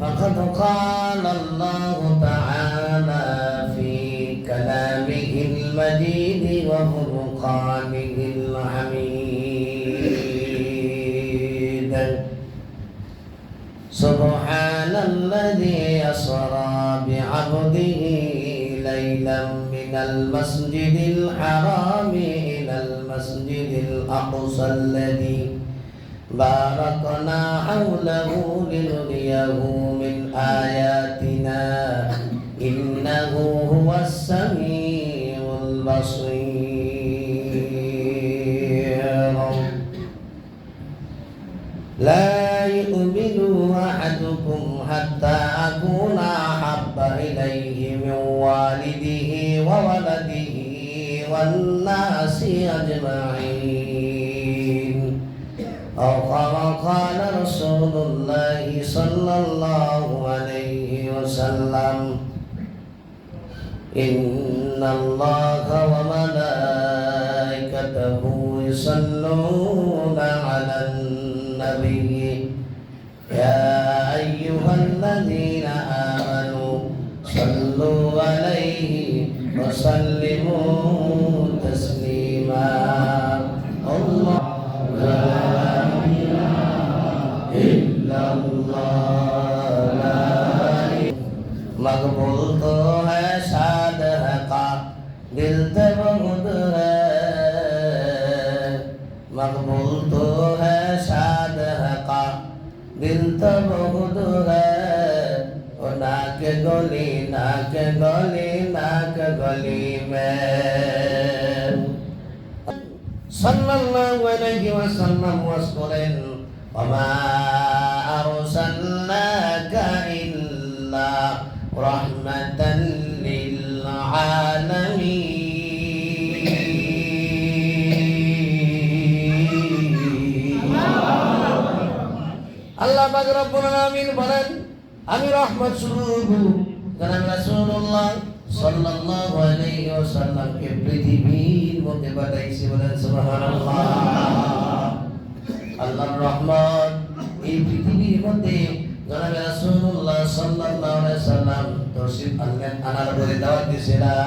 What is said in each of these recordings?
فقد قال الله تعالى في كلامه المجيد وفرقانه الحميد سبحان الذي أسرى بعبده ليلا من المسجد الحرام إلى المسجد الأقصى الذي باركنا حوله لنريه من آياتنا إنه هو السميع البصير لا يؤمن أحدكم حتى أكون أحب إليه من والده وولده والناس أجمعين أو كما قال رسول الله صلى الله عليه وسلم إن الله وملائكته يصلون على النبي يا أيها الذين آمنوا صلوا عليه وسلموا تسليما الله मकबूल तो है शाद है का दिल ते बहुत है मकबूल तो है शाद है का दिल तो बहुत है ओ नाक गली में सल्लल्लाहु अलैहि वसल्लम वसल्लम वमा أرسلناك إلا رحمة للعالمين الله পাক রব্বুল আলামিন বলেন আমি রহমত স্বরূপ জনাব রাসূলুল্লাহ সাল্লাল্লাহু আলাইহি ওয়াসাল্লামকে পৃথিবীর মধ্যে পাঠাইছি বলেন সুবহানাল্লাহ আল্লাহর রহমত এই পৃথিবীর মধ্যে জনাবে রাসূলুল্লাহ সাল্লাল্লাহু আলাইহি ওয়াসাল্লাম তশরিফ আনলেন আনার পরে দাওয়াত দিয়েছে লা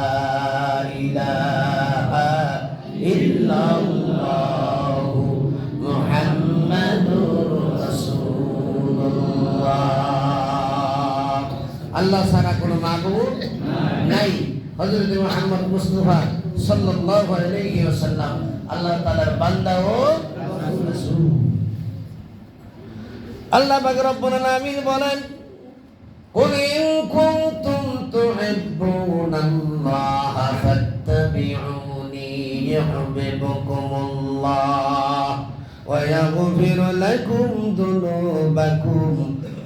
ইলাহা ইল্লাল্লাহু মুহাম্মাদুর রাসূলুল্লাহ আল্লাহ ছাড়া কোনো মাবুদ নাই হযরত মুহাম্মদ মুস্তাফা সাল্লাল্লাহু আলাইহি ওয়াসাল্লাম আল্লাহ তাআলার বান্দা ও রাসূল আল্লাহ পাক রব্বুল আলামিন বলেন কুল ইন কুনতুম তুহিব্বুনাল্লাহা ফাত্তাবিউনি ইউহিব্বুকুমুল্লাহ ওয়া ইয়াগফির লাকুম যুনুবাকুম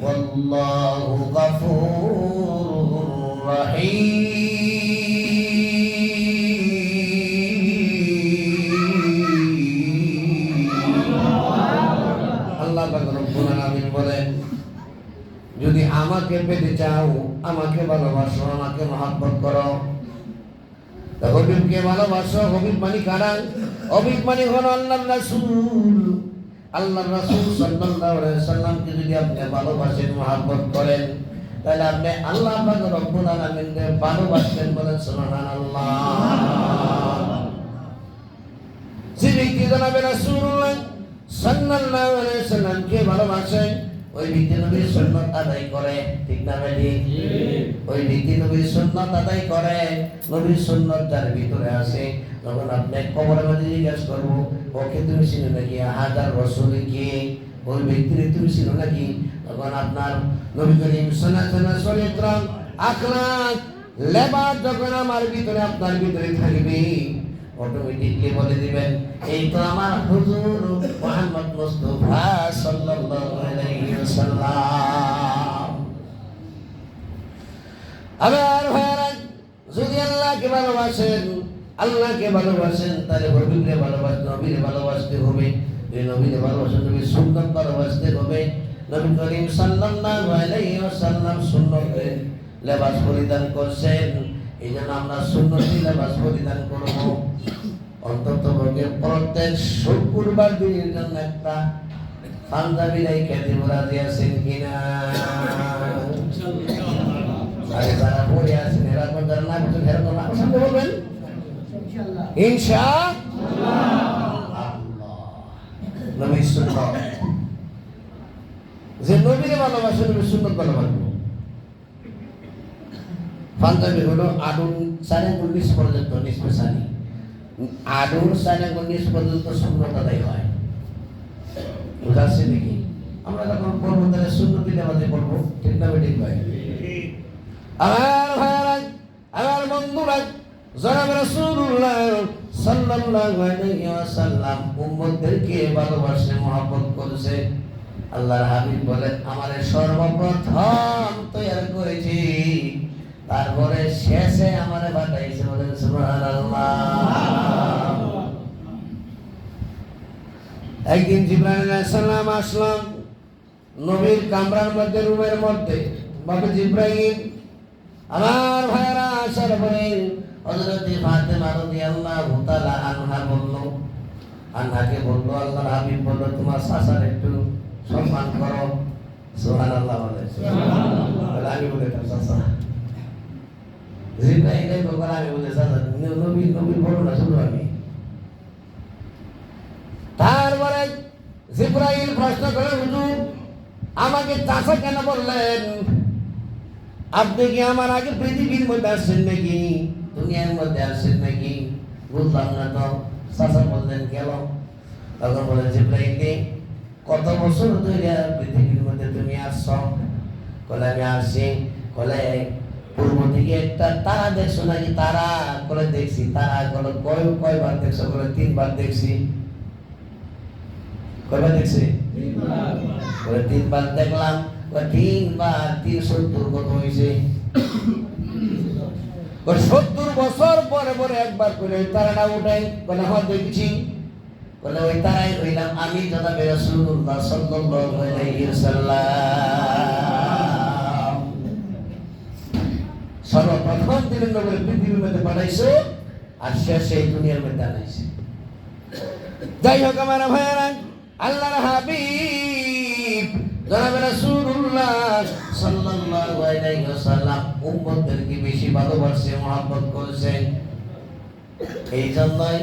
ওয়াল্লাহু গফুরুর রহিম আল্লাহ পাক রব্বুল আলামিন বলেন যদি আমাকে পেতে চাও আমাকে ভালোবাসো আমাকে মহব্বত করো হবিবকে ভালোবাসো হবিব মানে কারা হবিব মানে হলো আল্লাহর রাসূল আল্লাহর রাসূল সাল্লাল্লাহু আলাইহি ওয়াসাল্লামকে যদি আপনি ভালোবাসেন মহব্বত করেন তাহলে আপনি আল্লাহ পাক রব্বুল আলামিনকে ভালোবাসবেন বলেন সুবহানাল্লাহ যে ব্যক্তি জনাবে রাসূলুল্লাহ সাল্লাল্লাহু আলাইহি ওয়াসাল্লামকে ভালোবাসেন ওই ব্যক্তি নবীর সুন্নাত আদায় করে ঠিক না ভাই ওই ব্যক্তি নবীর সুন্নাত আদায় করে নবীর সুন্নাত যার ভিতরে আছে তখন আপনি কবরের মধ্যে জিজ্ঞাসা করবো ওকে তুমি চিনো নাকি হাজার রাসূল কি ওই ব্যক্তির তুমি চিনো নাকি তখন আপনার নবী করিম সাল্লাল্লাহু আলাইহি ওয়াসাল্লাম আখলাক লেবাস যখন আমার ভিতরে আপনার ভিতরে থাকবে অটোমেটিকলি বলে দিবেন এই তো আমার হুজুর মুহাম্মদ মুস্তাফা সাল্লাল্লাহু আলাইহি ওয়াসাল্লাম আবার ভাইরা যদি আল্লাহকে ভালোবাসেন তাহলে হবিবকে ভালোবাসতে নবীকে ভালোবাসতে হবে এই নবীকে ভালোবাসেন নবীর সুন্নাত ভালোবাসতে হবে নবী করিম সাল্লাল্লাহু আলাইহি ওয়াসাল্লাম সুন্নতে লেবাস পরিধান করছেন এই জন্য আমরা সুন্নতি লেবাস পরিধান করব অন্তত প্রত্যেক শুক্রবার দিনের জন্য একটা পাঞ্জাবি রাইখা দিব রাজি আছেন কিনা ইনশাআল্লাহ। নবীর সুন্নাত, যে নবীরে ভালোবাসে নবীর সুন্নাত ভালোবাসবো। পাঞ্জাবি হলো আডুন 4:19 পর্যন্ত নিষ্পেষানি, আডুন 4:19 পর্যন্ত সুন্নাত আদায় হয়। বুঝাচ্ছে নাকি? আমরা যখন পড়বো তাহলে সুন্নাত দিলে আমাদের পড়বো, ঠিক না বেঠিক ভাই? আমার ভাইরা, আমার বন্ধুরা, জনাব রাসূলুল্লাহ সাল্লাল্লাহু আলাইহি ওয়াসাল্লাম উম্মতদেরকে ভালোবাসে, মহব্বত করেছে। আল্লাহর হাবিব বলেন, আমারে সর্বপ্রথম তৈরি করেছি, তারপরে শেষে আমারে পাঠাইছে। বলেন সুবহানাল্লাহ। একদিন জিবরাইল আলাইহিস সালাম আসলাম নবীর কামরার মধ্যে, রুমের মধ্যে। বাবা জিবরাইল, আমার ভাইরা আসার পরে হযরত ফাতেমা রাদিয়াল্লাহু তাআলা আনহা আনহাকে বলল, আল্লাহর হাবিব বলল, তোমার চাচার একটু সম্মান করো। সুবহানাল্লাহ বলে। সুবহানাল্লাহ। আমি বলে তার চাচা, জিবরাইল বলে আমি বলে চাচা, নবী বলো না, শুধু আমি। তারপরে জিবরাইল প্রশ্ন করে, হুজুর আমাকে চাচা কেন বললেন? আপনি কি আমার আগে পৃথিবীর মধ্যে আসছেন নাকি, দুনিয়ার মধ্যে আসছেন নাকি? বুঝলাম না তো। চাচা বললেন কেন? তখন বলে, জিবরাইল কত বছর ধরে পৃথিবীর মধ্যে তুমি আসছো? বলে আমি আসছি। বলে পূর্ব দিকে একটা তারা দেখছো নাকি? তারা বলে দেখছি। তারা বলে কয়বার দেখছো? বলে 3 বার দেখছি। কয়বার দেখছি? 3 বার। বলে 3 বার দেখলাম। 3 বার 370 কত হয়েছে? 70 বছর পরে পরে একবার করে ওই তারাটা উঠাই। বলে হ্যাঁ দেখছি। বলে ওই তারাই হইলাম আমি, জনাব রাসূলুল্লাহ সাল্লাল্লাহু আলাইহি ওয়াসাল্লাম। সর্বপ্রথম তিনি নবীর পৃথিবীর মধ্যে পাঠাইছে, আর শেষে এই দুনিয়ার মধ্যে আনাইছে। যাই হোক আমার ভাইয়েরা, আল্লাহর হাবিব জনাব রাসূলুল্লাহ সাল্লাল্লাহু আলাইহি ওয়াসাল্লাম উম্মতদেরকে বেশি ভালোবাসে, মহব্বত করেছেন। এই জন্যই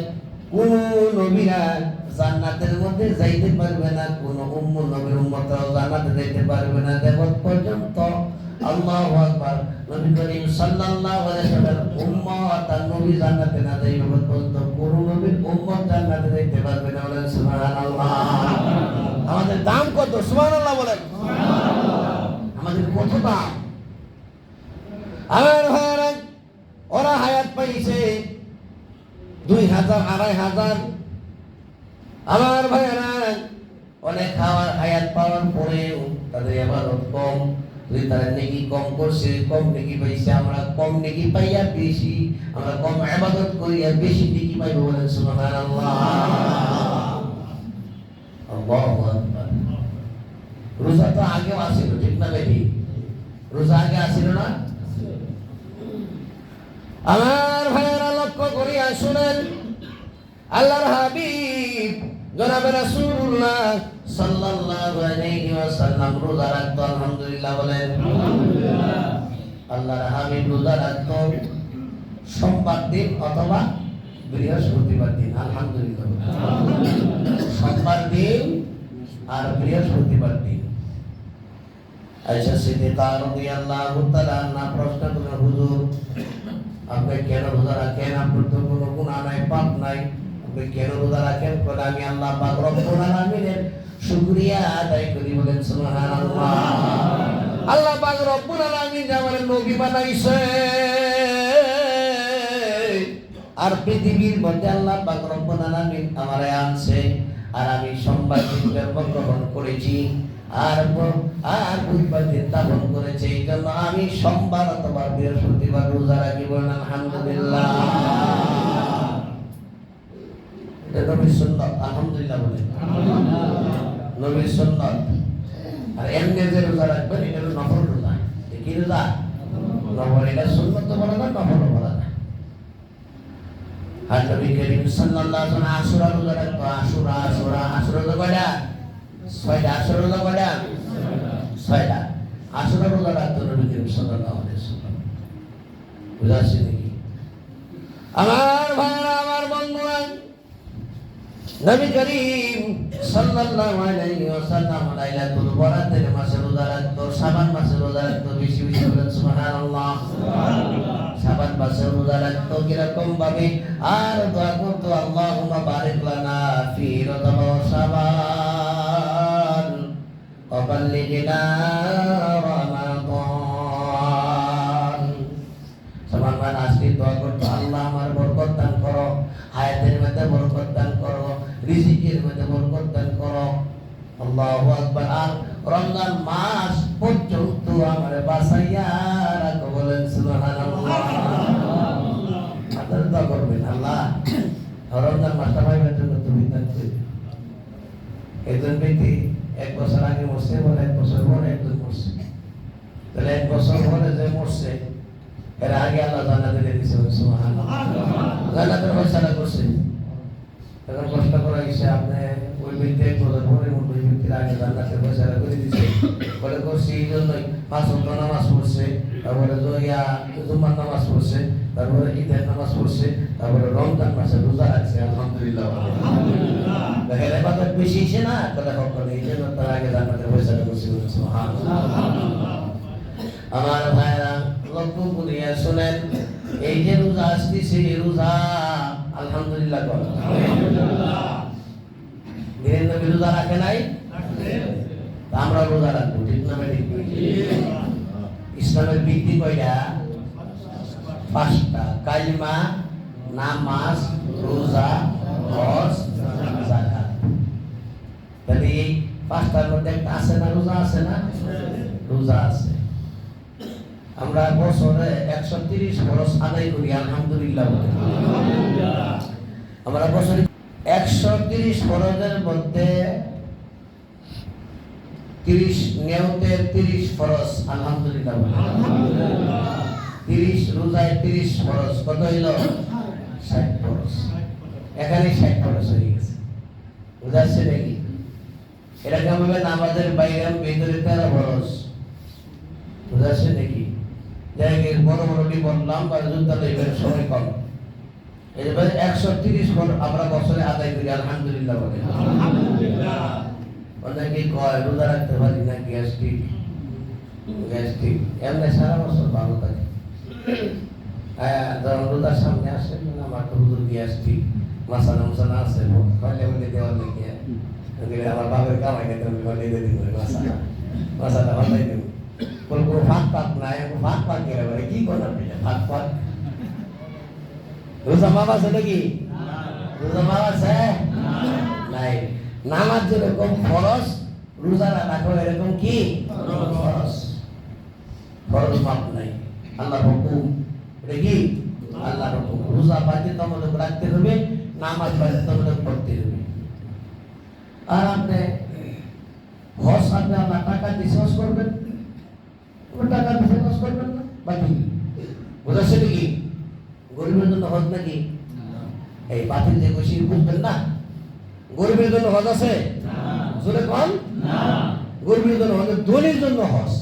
কোন নবীরা জান্নাতের মধ্যে যাইতে পারবে না, কোন নবীর উম্মতরাও জান্নাতে যাইতে পারবে না দেবত পর্যন্ত। আল্লাহু আকবার। নবী করিম সাল্লাল্লাহু আলাইহি ওয়াসাল্লাম উম্মত আর নবী জান্নাতে না যাইবে পর্যন্ত কোন নবীর উম্মত জান্নাতে যাইতে পারবে না। বলেন সুবহানাল্লাহ। আমাদের দাম কত? সুবহানাল্লাহ বলেন। আমাদের কত দাম? আমার ভাইরা, ওরা হায়াত পাইছে 2000 2500। আমার ভাইরা, অনেক হায়াত পাওয়ার পরেও তাদের ইবাদত কম। যদি তারা নেকি কম করছে, কম নেকি পাইছে, আমরা কম নেকি পাইয়া বেশি, আমরা কম ইবাদত করি আর বেশি নেকি পাইব। বলেন সুবহানাল্লাহ। আল্লাহু আকবার। রোজা তো আগেও আসিল, ঠিক না বেটি? রোজা আগে আসিল না? আমার ভাইয়েরা লক্ষ্য করিয়া শুনেন, আল্লাহর হাবিব জনাব রাসূলুল্লাহ সাল্লাল্লাহু আলাইহি ওয়াসাল্লাম রোজা রাখতো। আলহামদুলিল্লাহ বলেন। আলহামদুলিল্লাহ। আল্লাহর হাবিব রোজা রাখতো সোমবার দিন অথবা বৃহস্পতিবার দিন। আলহামদুলিল্লাহ। সোমবার দিন আর বৃহস্পতিবার দিন। আয়েশা সিদ্দিকা রাদিয়াল্লাহু তাআলা আনহা প্রশ্ন করলেন, হুজুর আপনি কেন রোজা রাখেন? আপনার তো কোনো গুনাহ নাই, পাপ নাই, আপনি কেন রোজা রাখেন? বলে আমি আল্লাহ পাক রব্বুল আলামিনের শুকরিয়া আদায় করি। বলেন সুবহানাল্লাহ। আল্লাহ পাক রব্বুল আলামিন আমাদের নবী বানাইছে, আর পৃথিবীর মধ্যে আল্লাহ পাক রব্বুল আলামিন আমারে আনছে, আর আমি সোমবার দিন জন্মগ্রহণ করেছি, আর বুধবার দিন দাফন করেছে। এই জন্য আমি সোমবার অথবা বৃহস্পতিবার রোজা রাখি। বলেন আলহামদুলিল্লাহ। এটা নবীর সুন্নাত। আলহামদুলিল্লাহ বলেন। নবীর সুন্নাত। আর এমনি যে রোজা রাখবেন এটা হলো নফল রোজা। কি রোজা? নফল। এটা সুন্নাত বলা না, নফল বলা না। আর নবী করিম সাল্লাল্লাহু আলাইহি ওয়াসাল্লাম আশুরা রোজা রাখতো। আশুরা রোজা কয়টা? 6টা। আশুরা রোজা কয়টা? 6টা। আশুরা রোজা রাখতো নবী করিম সাল্লাল্লাহু আলাইহি ওয়াসাল্লাম। বুঝাচ্ছি নাকি? আমার ভাইরা, আমার বন্ধু নবী করিম সাল্লাল্লাহু আলাইহি ওয়াসাল্লাম লাইলাতুল বরাতের মাসে রোজা রাখতো, শাবান মাসে রোজা রাখতো। বেশি বেশি বলেন সুবহানাল্লাহ। শাবান মাসে রোজা রাখতো কিরকম ভাবে? আর দোয়া করতো, আল্লাহুম্মা বারিক লানা ফি রজব ওয়া শাবান ওয়া বাল্লিগনা রমাদান। শাবান মাস আসলে দোয়া করতো, আল্লাহ আমার বরকত দান করো, হায়াতের মধ্যে বরকত দান করো, রিজিকের মধ্যে বরকত দান করো। আল্লাহু আকবার। আর রমজান মাস পর্যন্ত আমার বাঁচাইয়া রাখো, বলেন সুবহানাল্লাহ। আপনারা দোয়া করবেন, আল্লাহ রমজান মাসটা পাইবার জন্য তুমি দান করে দিও। একজন ব্যক্তি 1 বছর আগে মরছে, বলে 1 বছর পরে একজন মরছে। তাহলে 1 বছর পরে যে মরছে এর আগে আল্লাহ জান্নাতে দিয়েছে, সুবহানাল্লাহ। জান্নাতের ফয়সালা করছে। এখন কষ্ট করা গেছে, আপনি ওই ব্যক্তি 1 বছর পরে ওই ব্যক্তির আগে জান্নাতের ফয়সালা করে দিয়েছে। বলে করছি এই জন্যই 5 ওয়াক্ত নামাজ পড়ছে, তারপরে জুম্মার নামাজ পড়ছে, তারপরে ঈদের নামাজ পড়ছে, তারপরে রমজান মাসে রোজা রাখছে। আলহামদুলিল্লাহ। দেখেন এবাদত বেশি হইছে না, তাহলে হকলে এই জন্য তার আগে জান্নাতের ফয়সালা করছে, সুবহানাল্লাহ। আমার ভাইরা লক্ষ্য করিয়া শুনেন, এই যে রোজা আসতেছে, রোজা আলহামদুলিল্লাহ করেন। বীরেন্দ্র রোজা রাখে নাই, আমরা রোজা রাখবো, ঠিক না? ইসলামের ভিত্তি কয়টা? 5টা। কালিমা, নামাজ, রোজা, হজ, যাকাত। তাহলে এই 5টার মধ্যে একটা আছে না, রোজা আছে না? রোজা আছে। আমরা বছরে 130 ফরজ আদায় করি, আলহামদুলিল্লাহ। আমরা বছরে 130 ফরজের মধ্যে 30 নিয়তের 30 ফরজ, আলহামদুলিল্লাহ। 30 রোজায় 30 ফরজ, কত হইল? 60 ফরজ। এখানে 60 ফরজ হয়ে গেছে, বুঝাচ্ছে নাকি? এরকম ভাবে নামাজের বাইরে ভিতরে 13 ফরজ, বুঝাচ্ছে নাকি? জায়গায় বড় বড়টি বললাম, বা যুদ্ধ লইবের সময় কম। এবার 130 আমরা বছরে আদায় করি, আলহামদুলিল্লাহ বলে। অনেকে কয় রোজা রাখতে পারি না, গ্যাস্ট্রিক। এমনি সারা বছর ভালো থাকে। ধরুন রোজার সামনে আসেন, আমার তো হুজুর গ্যাস্ট্রিক, মাসানা মাসানা আছে, খাইলে বলে দেওয়ার নাকি আমার বাবার কামাই খেতে হবে, দিয়ে দিব মাসানা বানাই দেব। কোনো ভাত পাক নাই, ভাত পাক গেলে কি করেন ভাত পাক? রোজা মাপ আছে নাকি? রোজা মাপ আছে নাই? নামাজ যেরকম ফরজ, রোজা রাখো এরকম কি ফরজ। ফরজ মাপ নাই, আল্লাহ হুকুম। এটা কি আল্লাহ হুকুম। রোজা বাধ্যতামূলক রাখতে হবে, নামাজ বাধ্যতামূলক পড়তে হবে। আর আপনি হজ, আপনি আল্লাহ টাকা দিয়ে হজ করবেন, টাকা দিয়ে হজ করবেন না, বাকি বোঝাচ্ছে নাকি? গরিবের জন্য হজ নাকি? এই বাতিল যে কইছি বুঝবেন না, গরিবের জন্য হজ আছে? জোরে কোন? গরিবের জন্য হজ, ধনীর জন্য হজ।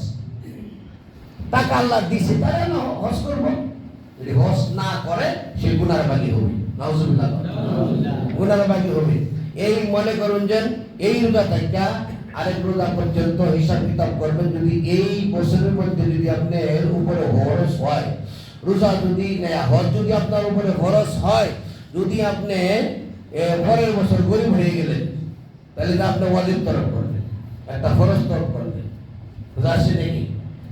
টাকা আল্লাহ দিছে, তারা না হজ করবো। যদি হজ না করে সে গুনার বাগী হবে, নাউজুবিল্লাহ, গুনার বাগী হবে। এই মনে করুন যে এই রোজা থেকে আরেক রোজা পর্যন্ত হিসাব কিতাব করবেন। যদি এই বছরের মধ্যে যদি আপনার উপরে খরচ হয়, রোজা যদি হজ যদি আপনার উপরে খরচ হয়, যদি আপনি পরের বছর গরিব হয়ে গেলেন, তাহলে আপনি ওয়াজিব তরফ করবেন, একটা ফরজ তরফ করবেন। বুঝা আসছে নাকি?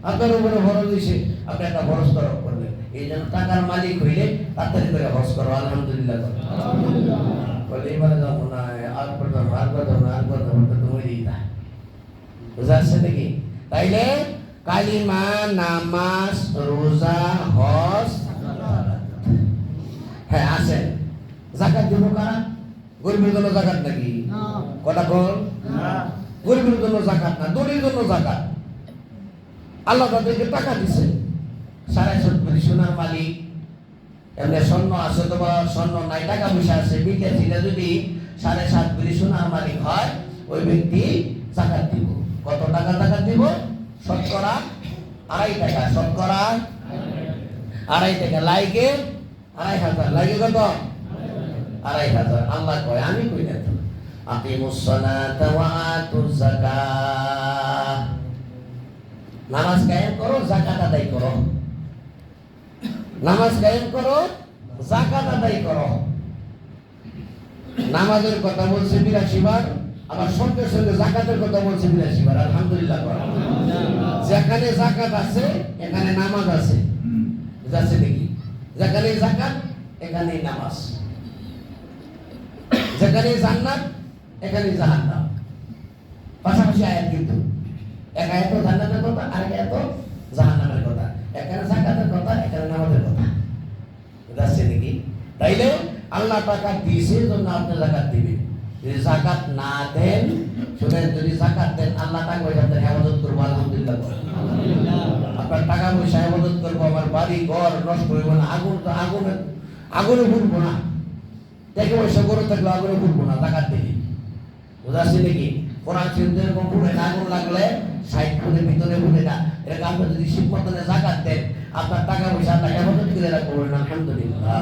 আপনার উপরে ফরজ দিয়েছে, আপনি একটা ফরজ তরফ করবেন। এই জন্য টাকার মালিক হইলে তাড়াতাড়ি করে হজ করো, আলহামদুলিল্লাহ। বলে এবারে যাবো না, আর করতাম, আর করতাম না, আর করতাম, তুমি দিতা। বুঝা আসছে নাকি? তাইলে কালিমা, নামাজ, রোজা, হজ, হ্যাঁ আসেন। যাকাত দিব কারা? গরিবের জন্য যাকাত নাকি? কটা কল? গরিবের জন্য যাকাত না, দরিদ্রের জন্য যাকাত। আল্লাহ তাদেরকে টাকা দিছে, 7.5 সোনার মালিক। এমনি স্বর্ণ আছে, তোমার স্বর্ণ নাই, টাকা পয়সা আছে, বিদেশিরা যদি 7.5 সোনার মালিক হয়, ওই ব্যক্তি যাকাত দিব। কত টাকা যাকাত দিব? শতকরা 2.5 টাকা। শতকরা 2.5 টাকা। লাইকে 2.5 হাজার। লাইকে কত? 2.5 হাজার। আল্লাহ কয়, আমি কই না। আকিমুস সালাতা ওয়া আতুজ যাকাত। নামাজ কায়েম করো, যাকাত আদায় করো। নামাজ কায়েম করো, যাকাত আদায় করো। নামাজের কথা বলছে 82 বার, আবার সঙ্গে সঙ্গে যাকাতের কথা বলছে 82 বার। আলহামদুলিল্লাহ। যেখানে যাকাত আছে এখানে নামাজ আছে, যাচ্ছে দেখি। যেখানে যাকাত এখানে নামাজ, যেখানে জান্নাত এখানে জাহান্নাম। পাশাপাশি আয়াত, কিন্তু এক আয়াত জান্নাতের কথা, আরেক আয়াত জাহান্নামের কথা। এখানে যাকাতের কথা, এখানে নামাজের কথা, যাচ্ছে দেখি। তাইলে আল্লাহ টাকা দিয়েছে জন্য আপনি যাকাত দিবেন। যদি যাকাত না দেন, শুনেন, যদি যাকাত দেন আল্লাহ টাকা পয়সা আপনার হেফাজত করবো। আলহামদুলিল্লাহ। আপনার টাকা পয়সা হেফাজত করবো, আমার বাড়ি ঘর নষ্ট হইব না, আগুনে ফুটবো না, টাকা পয়সা করে থাকলে আগুনে ফুটবো না যাকাত দিলে। বুঝাচ্ছি নাকি? কোরআন শরীফ এরকম ফুটে না, আগুন লাগলে 60 ফুটের ভিতরে ফুটে না। এরকম আপনি যদি ঠিক মতনে যাকাত দেন, আপনার টাকা পয়সা আল্লাহ হেফাজত করে রাখবেন। আলহামদুলিল্লাহ।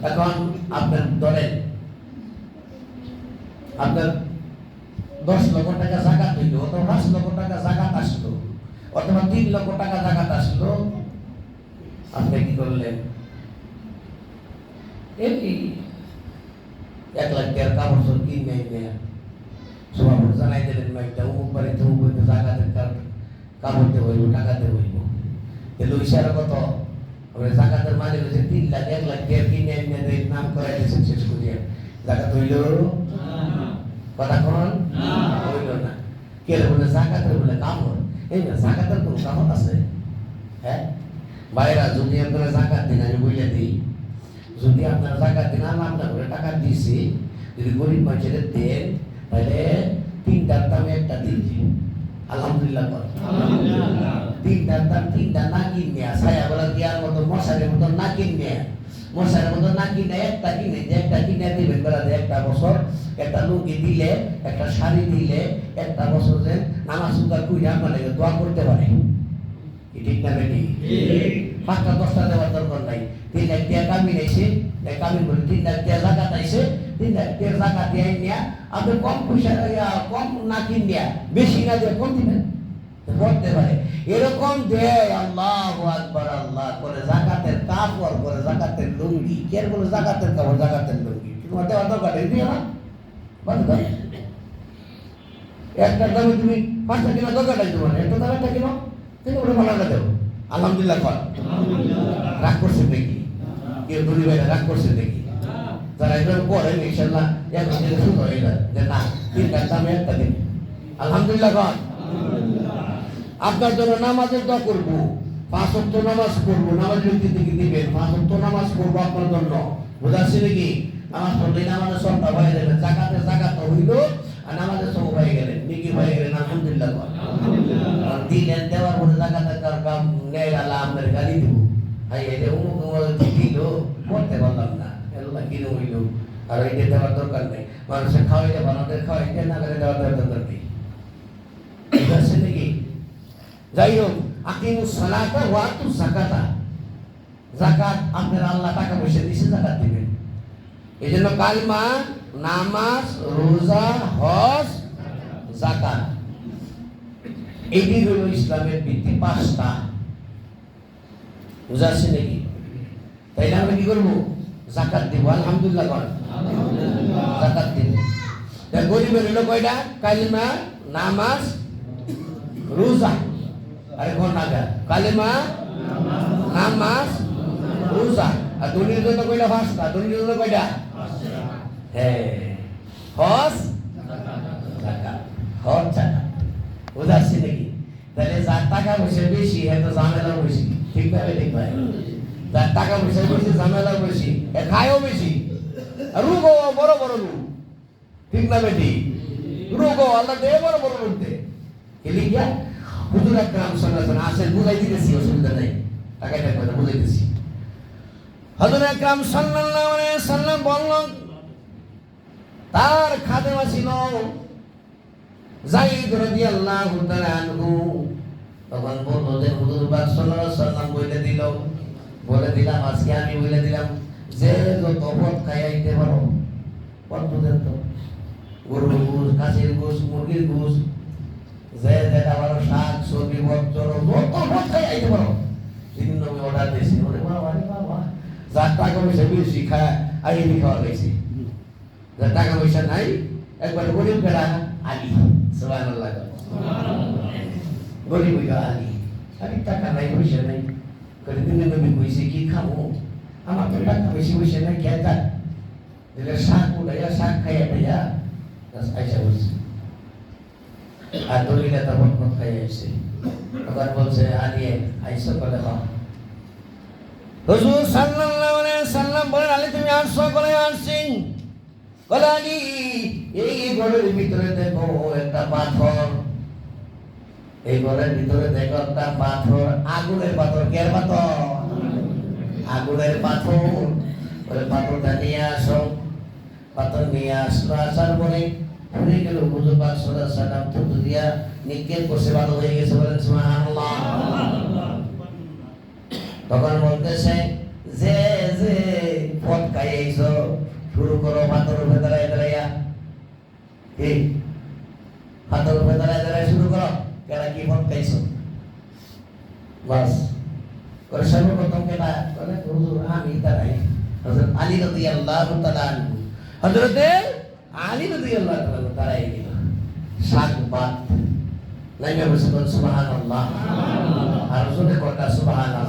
এখন আপনার ধরেন আপনার 10 লক্ষ টাকা যাকাত হইল, অথবা 5 লক্ষ টাকা যাকাত আসলো, অথবা 3 লক্ষ টাকা যাকাত আসলো, আপনি কি করলেন? এই 1 লাখ টাকার কাপড় চোর কিনে নিয়ে সভাপতি জানাই দিলেন, একটা অমুক বাড়িতে অমুক বাড়িতে যাকাতের কাপড় দিয়ে হইব, টাকা দিয়ে হইব। তাহলে ওই সারা কত? যাকাতের মানে হচ্ছে 3 লাখ, 1 লাখ টাকা কিনে এনে নাম করাই দিয়েছেন, শেষ করিয়া যাকাত হইল? কথা কোন হইল না। কে বলে যাকাতের বলে কাপড়? এই না, যাকাতের কোন কাপড় আছে? হ্যাঁ ভাইরা, যদি আপনারা যাকাত দিন, আমি বলে দিই, যদি আপনারা যাকাত দিন, আল্লাহ আপনার করে টাকা দিয়েছি, যদি গরিব মানুষের দেন, তাহলে 3টার দামে 1টা দিয়েছি। আলহামদুলিল্লাহ। 3টার দাম 3টা না কিনে, ছায়া বলা দেওয়ার মতো, মশারের মতো না কিনে, মশারের মতো না কিনে 1টা কিনে, 1টা কিনে দিবেন বেলা, 1টা বছর একটা লুঙ্গি দিলে, একটা শাড়ি দিলে, 1টা বছর যে নামাজ সুন্দর কুইরে আপনার লাগে দোয়া করতে পারে। ঠিক না বেটি? 5টা 10টা দেওয়ার দরকার নাই। 3 লাখ টাকা কামিন আইছে, কামিন বলে 3 লাখ টাকা যাকাত আইছে, 3 লাখ টাকা যাকাত দিয়ে নিয়া আপনি কম পয়সা কম না কিনিয়া বেশি না দিয়ে কম দিবেন, করতে পারে। এরকম দেয়। আল্লাহু আকবার। আল্লাহ করে যাকাতের কাপড়, করে যাকাতের লুঙ্গি, কে বলে যাকাতের কাপড়, যাকাতের লুঙ্গি তোমার দেওয়ার দরকার নেই, দিও না। একটা দামে তুমি 5টা কিনা দরকারটাই তোমার, একটা দামে একটা কিনো, তুমি ওটা ভালো দেবো। আলহামদুলিল্লাহ। রাগ করছে দেখি কেউ, দুই ভাইরা রাগ করছে দেখি। যারা এগুলো করেন ইনশাল্লাহ এখন থেকে শুরু হয়ে যায় যে না, 3টার দামে 1টা দিন। আলহামদুলিল্লাহ। আপনার জন্য নামাজের দোয়া করবো, 5 ওয়াক্ত নামাজ পড়বো, নামাজের দিকে দিবেন, 5 ওয়াক্ত নামাজ পড়বো আপনার জন্য। বুঝাচ্ছি নাকি? নামাজ পড়লে নামাজের সবটা হয়ে যাবে, যাকাতের যাকাত হইল, আর নামাজের সব হয়ে গেলেন, নিকি হয়ে গেলেন। আলহামদুলিল্লাহ। দিলেন, দেওয়ার পরে যাকাতের কাম নেই, আল্লাহ আপনার গালি দিব, হাই এটা অমুক দিল, করতে পারলাম না, এগুলা কিনে হইল, আর এটা দেওয়ার দরকার নেই। মানুষের খাওয়াইতে বানাদের খাওয়াইতে না করে দেওয়ার দরকার নেই। বুঝাচ্ছি নাকি? যাই হোক, আকিমুস সালাতা ওয়া আতুজ যাকাতা। যাকাত আপনার আল্লাহ টাকা পয়সা দিয়েছে, যাকাত দিবেন। এই জন্য কালমা, নামাজ, রোজা, হজ, যাকাত, এটি হলো ইসলামের ভিত্তি 5টা। বুঝাচ্ছি নাকি? তাইলে আমরা কি করবো? যাকাত দিব। আলহামদুলিল্লাহ। যাকাত দিব। গরিবের হলো কয়টা? কালিমা, নামাজ, রোজা। আরে কোন নাগা? কালিমা, নামাজ, রোজা। আর ধনীর জন্য কয়টা? 5টা। ধনীর জন্য কয়টা? হ্যাঁ, হজ, যাকাত, হজ, যাকাত। বুঝাচ্ছি নাকি? তাহলে যার টাকা পয়সা বেশি, এত ঝামেলা বেশি। ঠিক না? ঠিক ভাই? যার টাকা পয়সা বেশি, ঝামেলা বেশি, এ খায়ও বেশি, আর রোগও বড় বড় রোগ। ঠিক না বেটি? রোগও আল্লাহ দেয় বড় বড় রোগ দেয়। এলি গিয়া হুজুর আকরাম সাল্লাল্লাহু আলাইহি ওয়াসাল্লাম আসেন, বুঝাই দিতেছি, অসুবিধা নাই, টাকাটা কথা বুঝাইতেছি। হুজুর আকরাম সাল্লাল্লাহু আলাইহি ওয়াসাল্লাম বললেন, তার খাদেমা ছিল যায়েদ রাদিয়াল্লাহু তাআলা আনহু। তখন বলল যে হুজুর পাক সাল্লাল্লাহু আলাইহি ওয়াসাল্লাম বলে দিলাম, আজকে আমি বলে দিলাম যে যত পথ খাইতে পারো বুঝেন তো গরুর গোস, খাসির গোস, মুরগির গোস, যে যেটা ভালো শাক সবজি বচ্চর যত খাই আইতে পারো বিভিন্ন অর্ডার দিয়েছি। ওরে বাবা রে বাবা, যার টাকা পয়সা বেশি খায় আইনি খাওয়া গেছি, যার টাকা পয়সা নাই একবার গরিব বেড়া আলি সুবহানাল্লাহ, গরিব আলি আলি টাকা নাই পয়সা নাই করে দিনে নবী কইছে কি খাবো, আমার তো টাকা বেশি পয়সা নাই খেতা দিলে শাক উড়াইয়া শাক খাইয়া খাইয়া আইসা বলছে। আর দলিলে তো বরকত খাই আইছে, তখন বলছে আলিয়ে আইসা বলে হুজুর সাল্লাল্লাহু আলাইহি সাল্লাম বলেন আলী তুমি আসছো বলে আসছি। বলে আলী এই ঘরের ভিতরে দেখো একটা পাথর, এই ঘরের ভিতরে দেখো একটা পাথর, আগুনের পাথর। কের পাথর? আগুনের পাথর। বলে পাথরটা নিয়ে আসো। পাথর নিয়ে আসলো, আসার পরে উনি গেল হুজুর পাক সাল্লাল্লাহু আলাইহি সাল্লাম থুতু দিয়া নিক্ষেপ করছে, ভালো হয়ে গেছে। বলেন সুবহানাল্লাহ। তখন বলতেছে যে যে পথ খাইয়েছো শুরু করো পাথরের উপরে দাঁড়ায় দাঁড়াইয়া, কি পাথরের উপরে দাঁড়ায় দাঁড়ায় শুরু করো, কেনা কি পথ খাইছো বাস করে। সর্বপ্রথম কেনা বলে হুজুর আমি দাঁড়াই। হযরত আলী রাদিয়াল্লাহু তাআলা আনহু, হযরত আলী রাদিয়াল্লাহু তাআলা দাঁড়াই গেল। শাক পাত নাইমে বসে বল সুবহানাল্লাহ, আর জোরে কথা সুবহানাল্লাহ।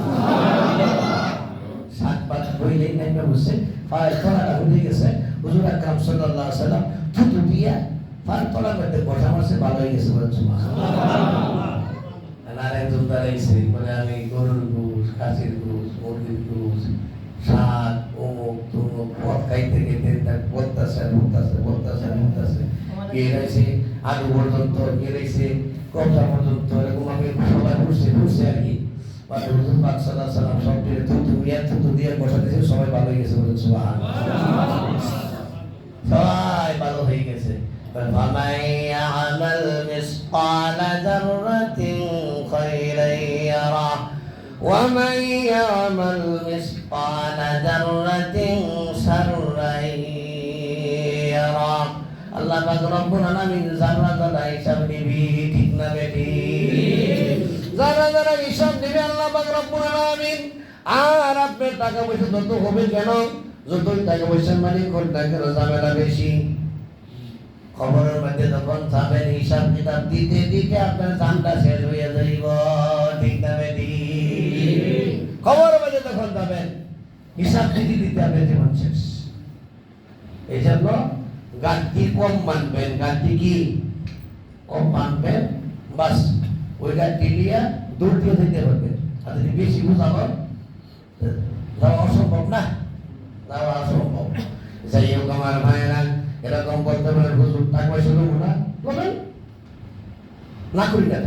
শাক পাত হইলেই নাইমে বসে পায়ের তলাটা উঠে গেছে। হুজুর আকরাম সাল্লাল্লাহু আলাইহি সাল্লাম থুতু দিয়া পায়ের তলার মধ্যে বসা মারছে, ভালো হয়ে গেছে। বল সুবহানাল্লাহ। আর একজন দাঁড়াইছে বলে আমি গরুর গোস, খাসির গোস, মুরগির গোস, শাক অমুক তমুক পথ খাইতে খেতে বলতেছে বলতেছে বলতেছে বলতেছে গিয়েছে আলু পর্যন্ত গিয়েছে কবজা পর্যন্ত, এরকম আমি সবাই ঘুরছে আর কি। হুজুর পাক সাল্লাল্লাহু আলাইহি সাল্লাম সব দিয়ে থুতু দিয়ে বসা দিয়েছে, সবাই ভালো হয়ে গেছে। বলেন সুবহানাল্লাহ, সবাই ভালো হয়ে গেছে। فَمَن يَعْمَلْ مِثْقَالَ ذَرَّةٍ خَيْرًا يَرَهُ وَمَن يَعْمَلْ مِثْقَالَ ذَرَّةٍ شَرًّا يَرَهُ। আল্লাহ পাক রব্বুল আলামিন যারা যারা হিসাব দিবি, ঠিক না বেটি? যারা যারা হিসাব দিবে আল্লাহ পাক রব্বুল আলামিন। আর আপনার টাকা পয়সা যত হবে কেন, যতই টাকা পয়সার মালিক হন না কেন, ঝামেলা বেশি। খবরের মধ্যে যখন যাবেন হিসাব কিতাব দিতে দিতে আপনার জানটা শেষ হয়ে যাইব, ঠিক না বেটি? খবরের মধ্যে যখন যাবেন হিসাব দিতে দিতে আপনার জীবন শেষ। এই জন্য গাড়ি কম মানবেন, গাড়ি কি কম মানবেন, বাস ওই গাড়ি নিয়ে দৌড় দিয়ে যেতে পারবেন। আর যদি বেশি বুঝাবেন যাওয়া অসম্ভব না, যাওয়া অসম্ভব। যাই হোক আমার ভাইয়েরা, এরকম করতে পারেন হুজুর টাকা পয়সা দেবো না, বলবেন না করি না,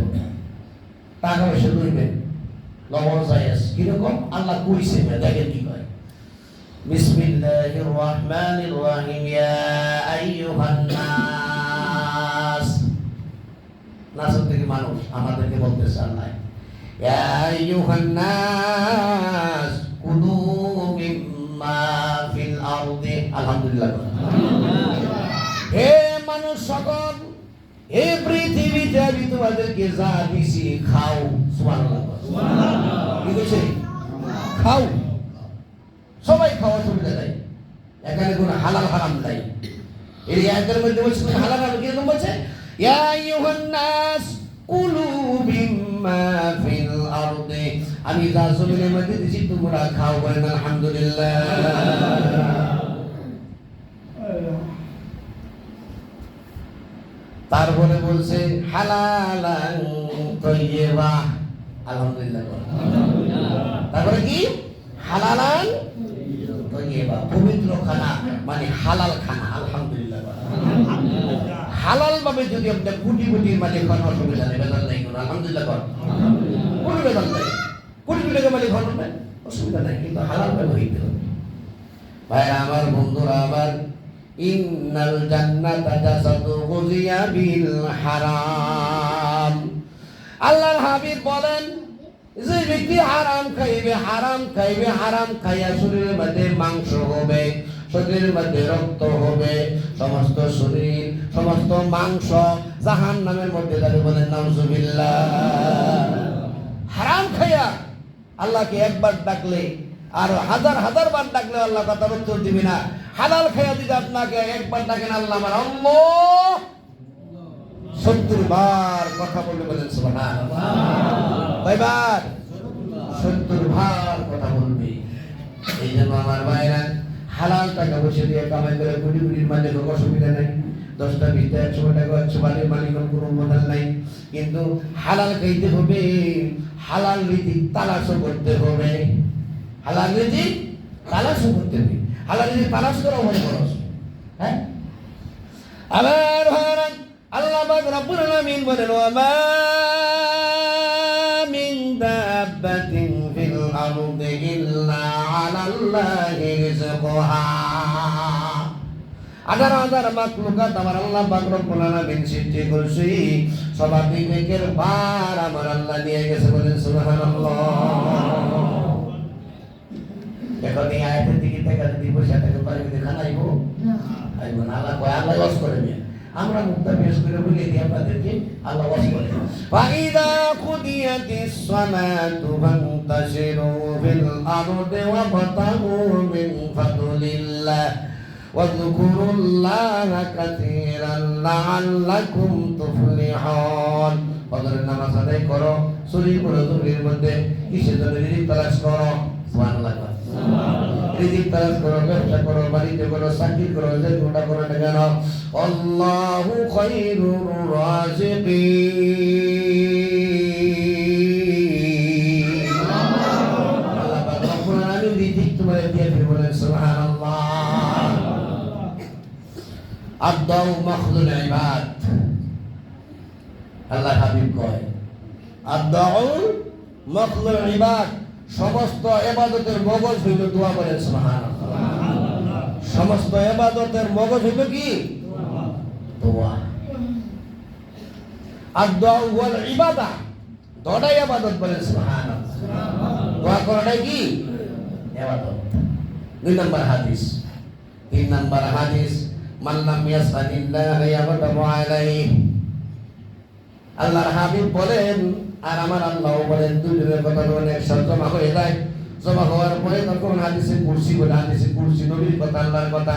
টাকা পয়সা লইবেন লবণ জায়েজ কিরকম আল্লাহ কইছে দেখেন কি কয়। বিসমিল্লাহির রহমানির রহিম। ইয়া আইয়ুহান নাস, নাস থেকে মানুষ, আমাদেরকে বলতেছে আল্লাহ, ইয়া আইয়ুহান নাস কুলু মিম্মা ফিল আরদি। আলহামদুলিল্লাহ। হে মানুষ সকল, এই পৃথিবীতে আমি তোমাদেরকে যা দিছি খাও। সুবহানাল্লাহ, সুবহানাল্লাহ। কি কইছে? খাও, সবাই খাওয়া সুবিধা নাই, এখানে কোনো হালাল হারাম নাই। এই আয়াতের মধ্যে বলছে হালাল হারাম কি রকম বলছে? ইয়া আইয়ুহান নাস কুলু মিম্মা ফিল আরদি, আমি যা জমিনের মধ্যে দিছি তোমরা খাও। বলেন আলহামদুলিল্লাহ। তারপরে বলছে হালালান তাইয়্যিবা। আলহামদুলিল্লাহ। তারপরে কি? হালালান তাইয়্যিবা, পবিত্র খানা, মানে হালাল খানা। আলহামদুলিল্লাহ। হালাল ভাবে যদি আপনি কোটি কোটির মালিক হন, অসুবিধা নেই, বেজাল নাই কোনো। আলহামদুলিল্লাহ। কোনো বেজাল নাই, কোটি কোটি টাকা মালিক হন না, অসুবিধা নাই, কিন্তু হালাল ভাবে হইতে হবে। ভাই আমার, বন্ধুরা আমার, ইন্নাল জান্নাতা জাসাদু গুজিয়া বিল হারাম। আল্লাহর হাবিব বলেন, যে ব্যক্তি হারাম খাইবে, হারাম খাইবে, হারাম খাইয়া শরীরের মধ্যে মাংস হবে, শরীরের মধ্যে রক্ত হবে, সমস্ত শরীর সমস্ত মাংস জাহান্নামের মধ্যে যাবে। বলেন নাউজুবিল্লাহ। হারাম খাইয়া আল্লাহকে একবার ডাকলে আর হাজার হাজার বার ডাকলে আল্লাহ কথার উত্তর দিবে না। হালাল খাইয়া যদি আপনাকে একবার ডাকেন আল্লাহ আমার আল্লাহ 70 বার কথা বলবে। বলেন সুবহানাল্লাহ। কয়বার? 70 বার কথা বলবে। এই জন্য আমার ভাইরা হালাল টাকা বসে দিয়ে কামাই করে কোটি কোটির মাঝে লোক অসুবিধা নাই। 10টা 20টা 100 টাকা 100 বাড়ির মালিকের কোনো মতাল নাই, কিন্তু হালাল খাইতে হবে, হালাল রিজিক তালাশও করতে হবে। হালাল রিজিক তালাশও করতে হবে। হালাল রিজিক তালাশ করা অনেক খরচ। হ্যাঁ, আবার ভাইরা আল্লাহ পাক রব্বুল আলামিন বলেন ওয়া মা মিন দাব্বাতিন ফিল আরদি ইল্লা আলাল্লাহি রিজকুহা। 18,000 মাখলুকাত আমার আল্লাহ পাক রব্বুল আলামিন সৃষ্টি করেছে, সবার বিবেকের ভার আমার আল্লাহ নিয়ে গেছে। বলেন সুবহানাল্লাহ। এখন এই আয়াতের দিকে তাকালে যদি পয়সা টাকা পারবে খানাইব আইব না। আল্লাহ কয় আল্লাহ ওয়াজ করে নিয়ে আমরা মুক্তা পেশ করে বলে দিই আপনাদেরকে আল্লাহ ওয়াজ করে। ফাইদা কুদিয়াতিস সালাতু ফান্তাশিরু ফিল আরদি ওয়াবতাগু মিন ফাদলিল্লাহ ওয়াযকুরুল্লাহা কাসীরান লাআল্লাকুম তুফলিহুন। ফজরের নামাজ আদায় করো, শরীর করো, জমির মধ্যে কিসের জন্য রিজিক তালাশ করো। সুবহানাল্লাহ। রিজিক তালাশ করো, ব্যবসা করো, বাড়িতে করো, চাকরি করো, যে কোনটা করো না কেন আল্লাহু খায়রুর রাযিকিন। আল্লাহ পাক রব্বুল আলামিন রিজিক তোমাদের দিয়ে দিবেন। বলেন সুবহানাল্লাহ। আদ-দাউ মাখলুল ইবাদ। আল্লাহ হাবিব কয় আদ-দাউ মাখলুল ইবাদ। সমস্ত ইবাদতের মগজ হইল দোয়া। বলেন সুবহানাল্লাহ। সমস্ত ইবাদতের মগজ হইল কি? দোয়া। আদ-দাউ ওয়াল ইবাদা, দোয়াটাই ইবাদত। বলেন সুবহানাল্লাহ। দোয়া করাটাই কি? ইবাদত। 2 নম্বর হাদিস। 3 নম্বর হাদিস মান লাম ইয়াসআলিল্লাহ ইয়াগদাবু আলাইহি। আল্লাহর হাবিব বলেন আর আমার আল্লাহ বলেন, দুজনের কথা অনেক জমা হয়ে যায়। জমা হওয়ার পরে তখন হাদিসে কুরসি বলে। হাদিসে কুরসি নবীর কথা, আল্লাহর কথা।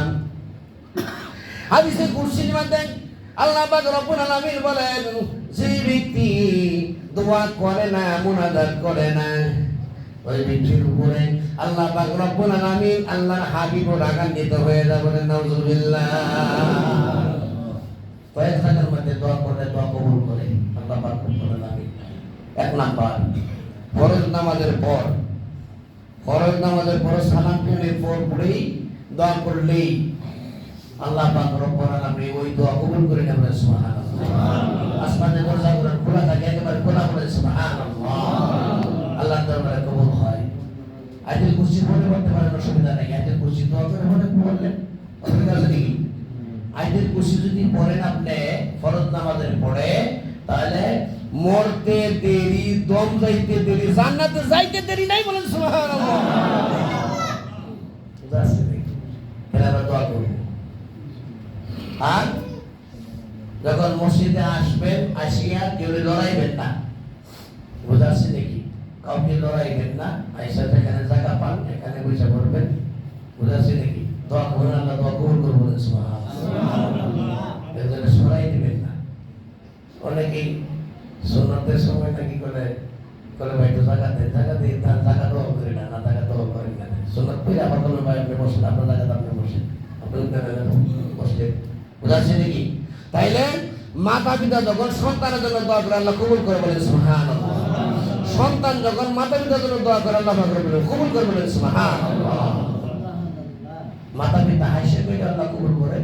হাদিসে কুরসির মধ্যে আল্লাহ পাক রব্বুল আলামিন বলেন, যে ব্যক্তি দোয়া করে না, মুনাজাত করে না, ওই ব্যক্তির উপরে আল্লাহ পাক রব্বুল আলামিন আল্লাহর হাবিব রাগান্বিত হয়ে যায়। বলেন নাউজুবিল্লাহ। কয়েক হাজার মধ্যে দোয়া করে, দোয়া কবুল করে আল্লাহ পাক রব্বুল আলামিন। 1 নাম্বার ফরজ নামাজের পর, ফরজ নামাজের পর সালাম ফিরে পর পড়েই দোয়া করলেই আল্লাহ পাক রব্বুল আলামিন ওই দোয়া কবুল করে নেন। সুবহানাল্লাহ। আসমানের দরজাগুলো খোলা থাকে, একেবারে খোলা। বলে সুবহানাল্লাহ। আল্লাহর দরবারে কবুল হয়। আয়াতুল কুরসি পড়ে পড়তে পারেন, অসুবিধা নেই। আয়াতুল কুরসি দোয়া করে বললেন, অসুবিধা আছে নাকি? আয়াতুল কুরসি যদি পড়েন আপনি ফরজ নামাজের পড়ে, তাহলে মরতে দেরি, দম যাইতে দেরি, জান্নাতে যাইতে দেরি নাই। বলেন সুবহানাল্লাহ। বুঝাচ্ছে নাকি? এরা দোয়া করুন। আর যখন মসজিদে আসবেন, আসিয়া কেউ লড়াইবেন না। বুঝাচ্ছে নাকি? কাউকে লড়াইবেন না। আইসা যেখানে জায়গা পান এখানে বসে পড়বেন। বুঝাচ্ছে নাকি? দোয়া করুন, আল্লাহ দোয়া কবুল করবেন। বলেন সুবহানাল্লাহ। এজন্য সরাই দিবেন না। অনেকেই সুন্নতের সময় নাকি করে ভাই তো জায়গা দেন, জায়গা দিয়ে তার জায়গা দোয়া করি না, না জায়গা দোয়া করেন না। সুন্নত করে আবার কোনো ভাই আপনি বসেন, আপনার জায়গাতে আপনি বসেন, আপনি বসলেন। বুঝাচ্ছে নাকি? তাইলে মাতা পিতা যখন সন্তানের জন্য দোয়া করে আল্লাহ কবুল করে। বলেন সুবহানাল্লাহ। সন্তান যখন মাতা পিতার জন্য দোয়া করে আল্লাহ কবুল করে। বলেন সুবহানাল্লাহ। মাতা পিতা হাসে পেলে আল্লাহ কবুল করে,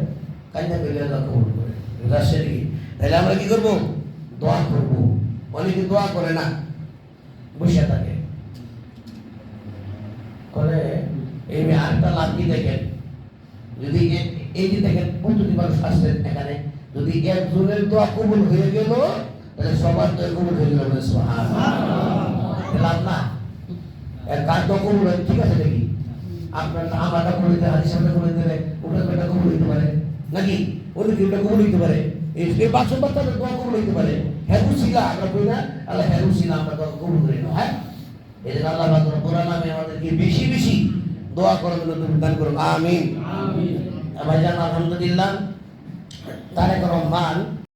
কান্না পেলে আল্লাহ কবুল করে। বুঝাচ্ছে নাকি? তাহলে আমরা কি করবো? দোয়া করবো। অনেকে দোয়া করে না, বসে থাকে। করে এই আরেকটা লাভ কি দেখেন, যদি এই যে দেখেন প্রতিটি মানুষ আসছেন এখানে, যদি একজনের দোয়া কবুল হয়ে গেল তাহলে সবার দোয়া কবুল হয়ে গেল। সুবহানাল্লাহ। লাভ না? কার দোয়া কবুল হয় ঠিক আছে নাকি? আপনার আমারটা কবুল হইতে হাদিস আমারটা কবুল হইতে পারে, ওটা একটা কবুল হইতে পারে নাকি অন্য কি ওটা কবুল হইতে পারে, এই বাসন বাচ্চাদের দোয়া কবুল হইতে পারে। হেরুসিলা আমরা কই না, আল্লাহ হেরুসিলা আমরা দোয়া কবুল করি না। হ্যাঁ, এই জন্য আল্লাহ পাক কোরআন নামে আমাদেরকে বেশি বেশি দোয়া করার জন্য তুমি দান করুন, আমিন। ভাইজান আলহামদুলিল্লাহ, তারেক রহমান